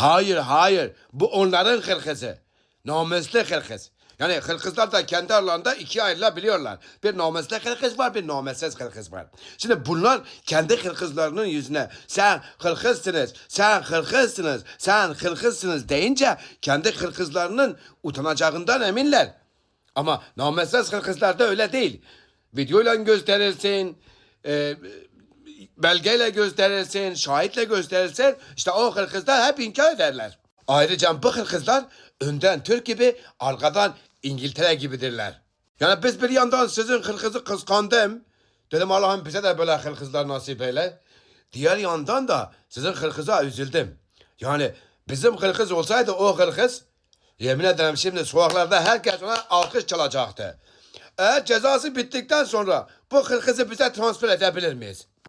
Hayır, hayır. Bu onların hırkızı. Namuslu hırkız. Yani hırkızlar da kendi aralarında ikiye ayrılabiliyorlar. Bir namuslu hırkız var, bir namussuz hırkız var. Şimdi bunlar kendi hırkızlarının yüzüne sen hırkızsınız, sen hırkızsınız, sen hırkızsınız deyince kendi hırkızlarının utanacağından eminler. Ama namussuz hırkızlarda öyle değil. Videoyla gösterirsin, belgeyle gösterirsin, şahitle gösterirsin. İşte o hırkızlar hep inkar ederler. Ayrıca bu hırkızlar önden Türk gibi, arkadan İngiltere gibidirler. Yani biz bir yandan sizin hırkızı kıskandım. Dedim Allah'ım bize de böyle hırkızlar nasip eyle. Diğer yandan da sizin hırkıza üzüldüm. Yani bizim hırkız olsaydı o hırkız, yemin ederim şimdi sokaklarda herkes ona alkış çalacaktı. Eğer cezası bittikten sonra bu hırkızı bize transfer edebilir miyiz?